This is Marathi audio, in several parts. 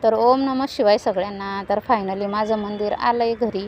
तर ओम नमः शिवाय सगळ्यांना. तर फायनली माझं मंदिर आलं आहे घरी,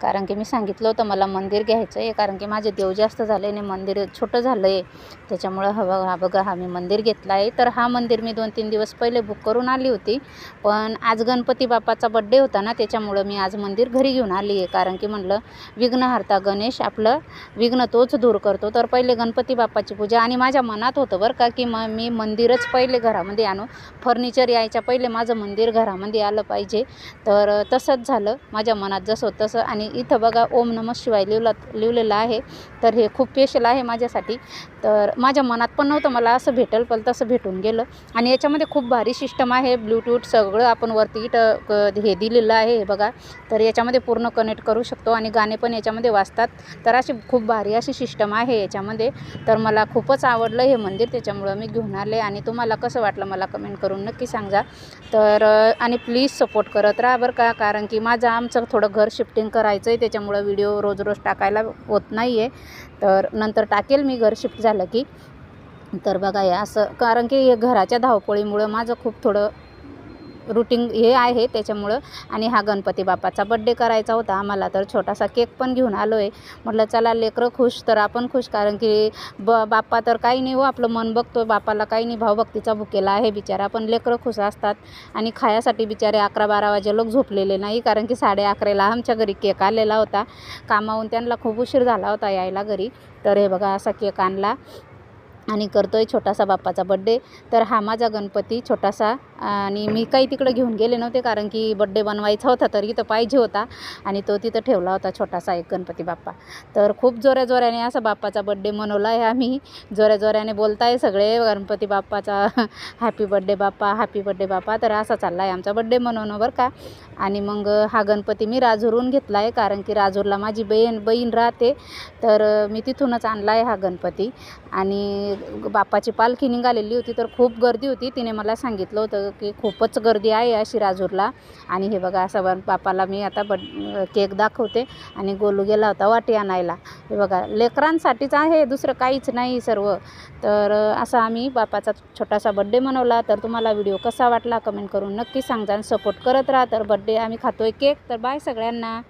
कारण की मी सांगितलं होतं मला मंदिर घ्यायचं आहे, कारण की माझे देव जास्त झाले आणि मंदिर छोटं झालं आहे. त्याच्यामुळं हा बघा हा मी मंदिर घेतला आहे. तर हा मंदिर मी 2-3 दिवस पहिले बुक करून आली होती, पण आज गणपती बाप्पाचा बड्डे होता ना, त्याच्यामुळं मी आज मंदिर घरी घेऊन आली आहे. कारण की म्हणलं विघ्नहर्ता गणेश आपलं विघ्न तोच दूर करतो. तर पहिले गणपती बाप्पाची पूजा आणि माझ्या मनात होतं बरं का, की मी मंदिरच पहिले घरामध्ये आणू. फर्निचर यायच्या पहिले माझं मंदिर घरामध्ये आलं पाहिजे. तर तसंच झालं माझ्या मनात जसं होतं तसं. आणि इथं बघा ओम नमः शिवाय लिहिलेलं आहे. तर हे खूप स्पेशल आहे माझ्यासाठी. तर माझ्या मनात पण नव्हतं मला असं भेटेल, पण तसं भेटून गेलं. आणि याच्यामध्ये खूप भारी सिस्टम आहे, ब्लूटूथ सगळं आपण वरती हे दिलेलं आहे हे बघा. तर याच्यामध्ये पूर्ण कनेक्ट करू शकतो आणि गाणे पण याच्यामध्ये वाजतात. तर अशी खूप भारी अशी सिस्टम आहे याच्यामध्ये. तर मला खूपच आवडलं हे मंदिर, त्याच्यामुळं मी घेऊन आले. आणि तुम्हाला कसं वाटलं मला कमेंट करून नक्की सांगा. तर आणि प्लीज सपोर्ट करत राहा बरं का, कारण की आमचं थोडं घर शिफ्टिंग करायचं आहे, त्याच्यामुळं व्हिडिओ रोज टाकायला होत नाही आहे. तर नंतर टाकेल मी घर शिफ्ट झालं की. तर बघा हे असं, कारण की हे घराच्या धावपळीमुळं माझं खूप थोडं रुटीन हे आहे त्याच्यामुळं. आणि हा गणपती बाप्पाचा बड्डे करायचा होता आम्हाला, तर छोटासा केक पण घेऊन आलो आहे. म्हटलं चला लेकरं खुश तर आपण खुश, कारण की बाप्पा तर काही नाही हो, आपलं मन बघतो, बाप्पाला काही नाही, भावभक्तीचा भुकेला आहे बिचारा. पण लेकरं खुश असतात. आणि खायासाठी बिचारे 11-12 वाजे लोक झोपलेले नाही, कारण की 11:30ला आमच्या घरी केक आलेला होता. कामावून त्यांना खूप उशीर झाला होता यायला घरी. तर हे बघा असा केक आणला आणि करतोय छोटासा बाप्पाचा बड्डे. तर हा माझा गणपती छोटासा. आणि मी काही तिकडं घेऊन गेले नव्हते, कारण की बड्डे बनवायचा होता तर इथं पाहिजे होता. आणि तो तिथं ठेवला होता छोटासा एक गणपती बाप्पा. तर खूप जोऱ्याने असा बाप्पाचा बड्डे मनवला आहे आम्ही. जोऱ्याने बोलताय सगळे गणपती बाप्पाचा हॅपी बड्डे बाप्पा, हॅपी बड्डे बाप्पा. तर असा चालला आहे आमचा बड्डे मनवणं बरं का. आणि मग हा गणपती मी राजूरहून घेतला आहे, कारण की राजूरला माझी बहीण राहते. तर मी तिथूनच आणला आहे हा गणपती. आणि बाप्पाची पालखी निघालेली होती, तर खूप गर्दी होती. तिने मला सांगितलं होतं की खूपच गर्दी आहे अशी राजूरला. आणि हे बघा असं बाप्पाला मी आता केक दाखवते. आणि गोलू गेला होता वाटी आणायला. हे बघा लेकरांसाठीच आहे, दुसरं काहीच नाही सर्व. तर असा आम्ही बाप्पाचा छोटासा बड्डे मनवला. तर तुम्हाला व्हिडिओ कसा वाटला कमेंट करून नक्की सांगा. सपोर्ट करत राहा. तर बड्डे आम्ही खातोय केक. तर बाय सगळ्यांना.